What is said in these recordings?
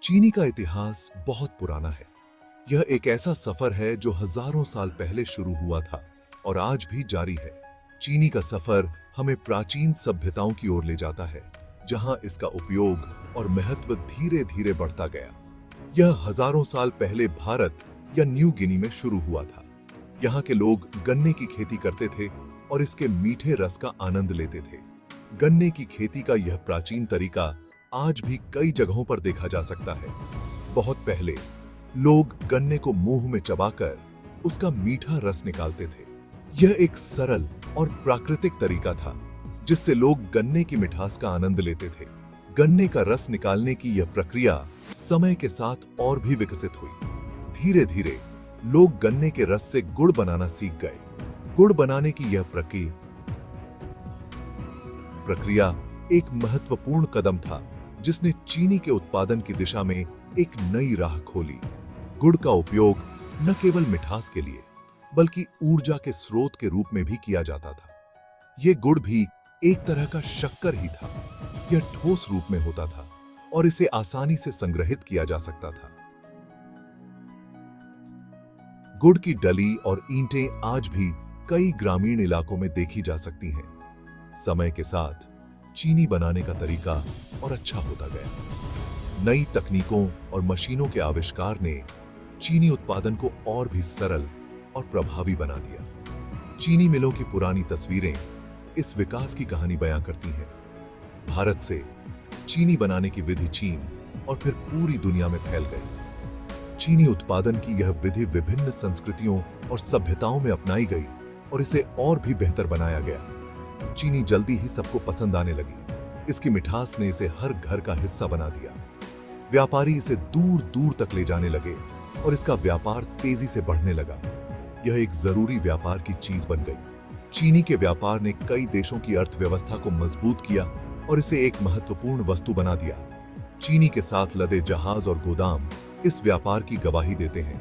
चीनी का इतिहास बहुत पुराना है। यह एक ऐसा सफर है जो हजारों साल पहले शुरू हुआ था और आज भी जारी है। चीनी का सफर हमें प्राचीन सभ्यताओं की ओर ले जाता है, जहां इसका उपयोग और महत्व धीरे धीरे बढ़ता गया। यह हजारों साल पहले भारत या न्यू गिनी में शुरू हुआ था। यहाँ के लोग गन्ने की खेती करते थे और इसके मीठे रस का आनंद लेते थे। गन्ने की खेती का यह प्राचीन तरीका आज भी कई जगहों पर देखा जा सकता है। बहुत पहले लोग गन्ने को मुंह में चबाकर उसका मीठा रस निकालते थे। यह एक सरल और प्राकृतिक तरीका था जिससे लोग गन्ने की मिठास का आनंद लेते थे। गन्ने का रस निकालने की यह प्रक्रिया समय के साथ और भी विकसित हुई। धीरे धीरे लोग गन्ने के रस से गुड़ बनाना सीख गए। गुड़ बनाने की यह प्रक्रिया एक महत्वपूर्ण कदम था जिसने चीनी के उत्पादन की दिशा में एक नई राह खोली। गुड़ का उपयोग न केवल मिठास के लिए बल्कि ऊर्जा के स्रोत के रूप में भी किया जाता था। यह गुड़ भी एक तरह का शक्कर ही था। यह ठोस रूप में होता था और इसे आसानी से संग्रहित किया जा सकता था। गुड़ की डली और ईंटें आज भी कई ग्रामीण इलाकों में देखी जा सकती हैं। समय के साथ चीनी बनाने का तरीका और अच्छा होता गया। नई तकनीकों और मशीनों के आविष्कार ने चीनी उत्पादन को और भी सरल और प्रभावी बना दिया। चीनी मिलों की पुरानी तस्वीरें इस विकास की कहानी बयां करती हैं। भारत से चीनी बनाने की विधि चीन और फिर पूरी दुनिया में फैल गई। चीनी उत्पादन की यह विधि विभिन्न संस्कृतियों और सभ्यताओं में अपनाई गई और इसे और भी बेहतर बनाया गया। चीनी जल्दी ही सबको पसंद आने लगी। इसकी मिठास ने इसे हर घर का हिस्सा बना दिया। व्यापारी इसे दूर दूर तक ले जाने लगे और इसका व्यापार तेजी से बढ़ने लगा। यह एक जरूरी व्यापार की चीज बन गई। चीनी के व्यापार ने कई देशों की अर्थव्यवस्था को मजबूत किया और इसे एक महत्वपूर्ण वस्तु बना दिया। चीनी के साथ लदे जहाज और गोदाम इस व्यापार की गवाही देते हैं।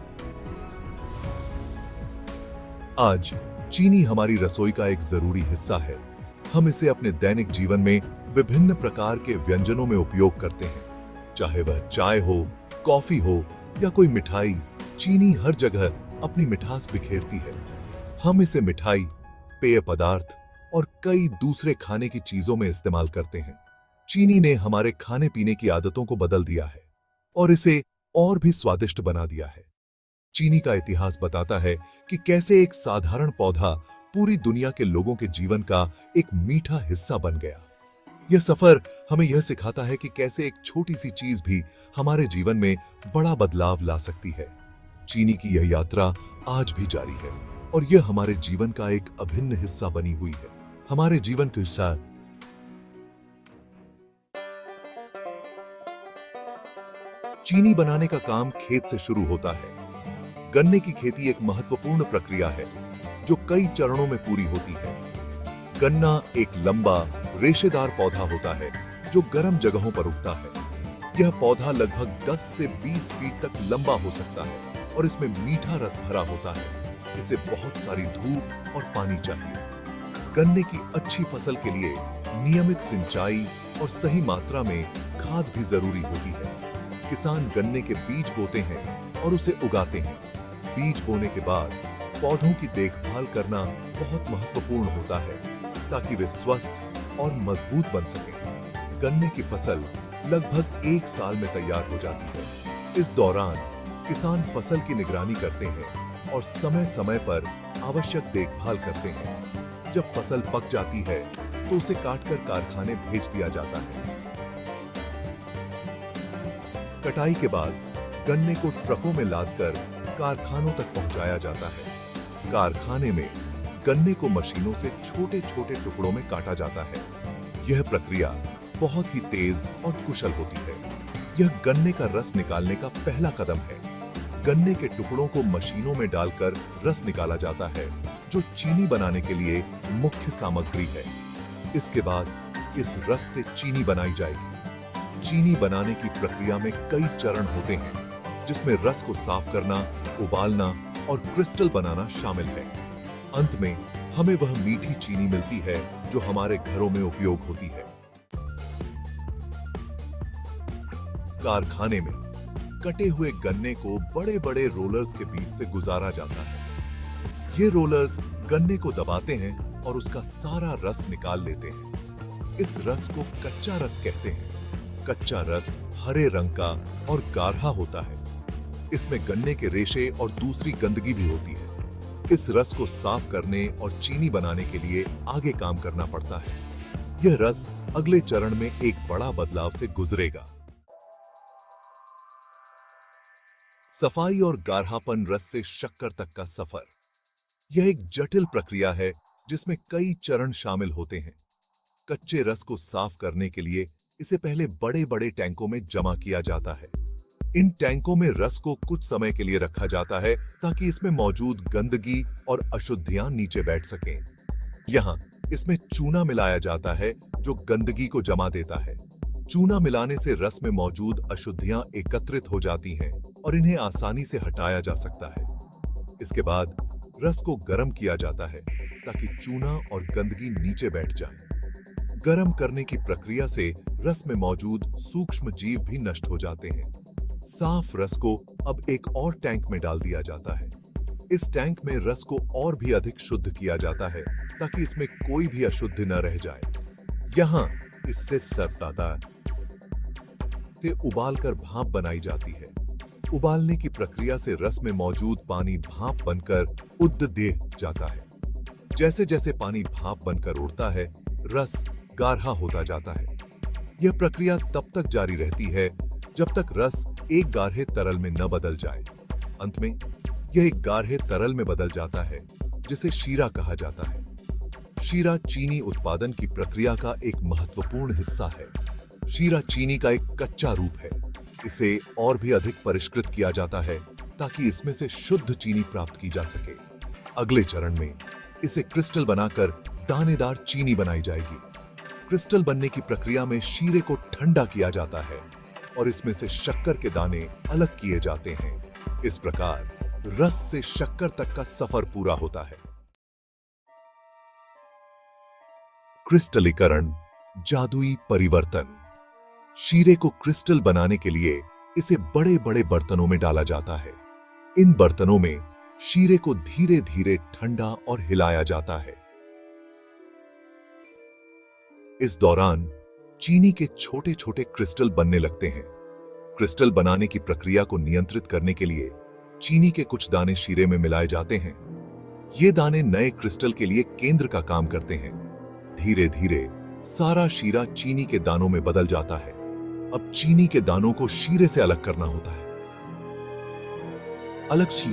आज चीनी हमारी रसोई का एक जरूरी हिस्सा है। हम इसे अपने दैनिक जीवन में विभिन्न प्रकार के व्यंजनों में उपयोग करते हैं। चाहे वह चाय हो, कॉफी हो या कोई मिठाई, चीनी हर जगह अपनी मिठास बिखेरती है। हम इसे मिठाई, पेय पदार्थ और कई दूसरे खाने की चीजों में इस्तेमाल करते हैं। चीनी ने हमारे खाने पीने की आदतों को बदल दिया है और इसे और भी स्वादिष्ट बना दिया है। चीनी का इतिहास बताता है कि कैसे एक साधारण पौधा पूरी दुनिया के लोगों के जीवन का एक मीठा हिस्सा बन गया। यह सफर हमें यह सिखाता है कि कैसे एक छोटी सी चीज भी हमारे जीवन में बड़ा बदलाव ला सकती है। चीनी की यह यात्रा आज भी जारी है और यह हमारे जीवन का एक अभिन्न हिस्सा बनी हुई है। हमारे जीवन के हिस्सा। चीनी बनाने का काम खेत से शुरू होता है। गन्ने की खेती एक महत्वपूर्ण प्रक्रिया है जो कई चरणों में पूरी होती है। गन्ना एक लंबा रेशेदार पौधा होता है जो गर्म जगहों पर उगता है। यह पौधा लगभग 10 से 20 फीट तक लंबा हो सकता है और इसमें मीठा रस भरा होता है। इसे बहुत सारी धूप और पानी चाहिए। गन्ने की अच्छी फसल के लिए नियमित सिंचाई और सही मात्रा में खाद भी जरूरी होती है। किसान गन्ने के बीज बोते हैं और उसे उगाते हैं। बीज बोने के बाद पौधों की देखभाल करना बहुत महत्वपूर्ण होता है ताकि वे स्वस्थ और मजबूत बन सकें। गन्ने की फसल लगभग 1 साल में तैयार हो जाती है। इस दौरान किसान फसल की निगरानी करते हैं और समय समय पर आवश्यक देखभाल करते हैं। जब फसल पक जाती है तो उसे काटकर कारखाने भेज दिया जाता है। कटाई के बाद गन्ने को ट्रकों में लादकर कारखानों तक पहुंचाया जाता है। कारखाने में गन्ने को मशीनों से छोटे छोटे टुकड़ों में काटा जाता है। यह प्रक्रिया बहुत ही तेज और कुशल होती है। यह गन्ने का रस निकालने का पहला कदम है। गन्ने के टुकड़ों को मशीनों में डालकर रस निकाला जाता है जो चीनी बनाने के लिए मुख्य सामग्री है। इसके बाद इस रस से चीनी बनाई जाएगी। चीनी बनाने की प्रक्रिया में कई चरण होते हैं जिसमें रस को साफ करना, उबालना और क्रिस्टल बनाना शामिल है। अंत में हमें वह मीठी चीनी मिलती है जो हमारे घरों में उपयोग होती है। कारखाने में कटे हुए गन्ने को बड़े बड़े रोलर्स के बीच से गुजारा जाता है। ये रोलर्स गन्ने को दबाते हैं और उसका सारा रस निकाल लेते हैं। इस रस को कच्चा रस कहते हैं। कच्चा रस हरे रंग का और गाढ़ा होता है। इसमें गन्ने के रेशे और दूसरी गंदगी भी होती है। इस रस को साफ करने और चीनी बनाने के लिए आगे काम करना पड़ता है। यह रस अगले चरण में एक बड़ा बदलाव से गुजरेगा। सफाई और गाढ़ापन रस से शक्कर तक का सफर। यह एक जटिल प्रक्रिया है जिसमें कई चरण शामिल होते हैं। कच्चे रस को साफ करने के लिए इसे पहले बड़े बड़े टैंकों में जमा किया जाता है। इन टैंकों में रस को कुछ समय के लिए रखा जाता है ताकि इसमें मौजूद गंदगी और अशुद्धियां नीचे बैठ सकें। यहाँ इसमें चूना मिलाया जाता है जो गंदगी को जमा देता है। चूना मिलाने से रस में मौजूद अशुद्धियां एकत्रित हो जाती हैं और इन्हें आसानी से हटाया जा सकता है। इसके बाद रस को गर्म किया जाता है ताकि चूना और गंदगी नीचे बैठ जाए। गर्म करने की प्रक्रिया से रस में मौजूद सूक्ष्म जीव भी नष्ट हो जाते हैं। साफ रस को अब एक और टैंक में डाल दिया जाता है। इस टैंक में रस को और भी अधिक शुद्ध किया जाता है ताकि इसमें कोई भी अशुद्धि न रह जाए। यहाँ इससे सरताता से उबालकर भाप बनाई जाती है। उबालने की प्रक्रिया से रस में मौजूद पानी भाप बनकर उड़ दे जाता है। जैसे जैसे पानी भाप बनकर उड़ता है, रस गाढ़ा होता जाता है। यह प्रक्रिया तब तक जारी रहती है जब तक रस एक गाढ़े तरल में न बदल जाए। अंत में यह एक गाढ़े तरल में बदल जाता है जिसे शीरा कहा जाता है। शीरा चीनी उत्पादन की प्रक्रिया का एक महत्वपूर्ण हिस्सा है। शीरा चीनी का एक कच्चा रूप है। इसे और भी अधिक परिष्कृत किया जाता है ताकि इसमें से शुद्ध चीनी प्राप्त की जा सके। अगले चरण में इसे क्रिस्टल बनाकर दानेदार चीनी बनाई जाएगी। क्रिस्टल बनने की प्रक्रिया में शीरे को ठंडा किया जाता है और इसमें से शक्कर के दाने अलग किए जाते हैं। इस प्रकार रस से शक्कर तक का सफर पूरा होता है। क्रिस्टलीकरण, जादुई परिवर्तन। शीरे को क्रिस्टल बनाने के लिए इसे बड़े बड़े बर्तनों में डाला जाता है। इन बर्तनों में शीरे को धीरे धीरे ठंडा और हिलाया जाता है। इस दौरान चीनी के छोटे छोटे क्रिस्टल बनने लगते हैं। क्रिस्टल बनाने की प्रक्रिया को नियंत्रित करने के लिए चीनी के कुछ दाने शीरे में मिलाए जाते हैं। ये दाने नए क्रिस्टल के लिए केंद्र का काम करते हैं। धीरे धीरे सारा शीरा चीनी के दानों में बदल जाता है। अब चीनी के दानों को शीरे से अलग करना होता है। अलग शी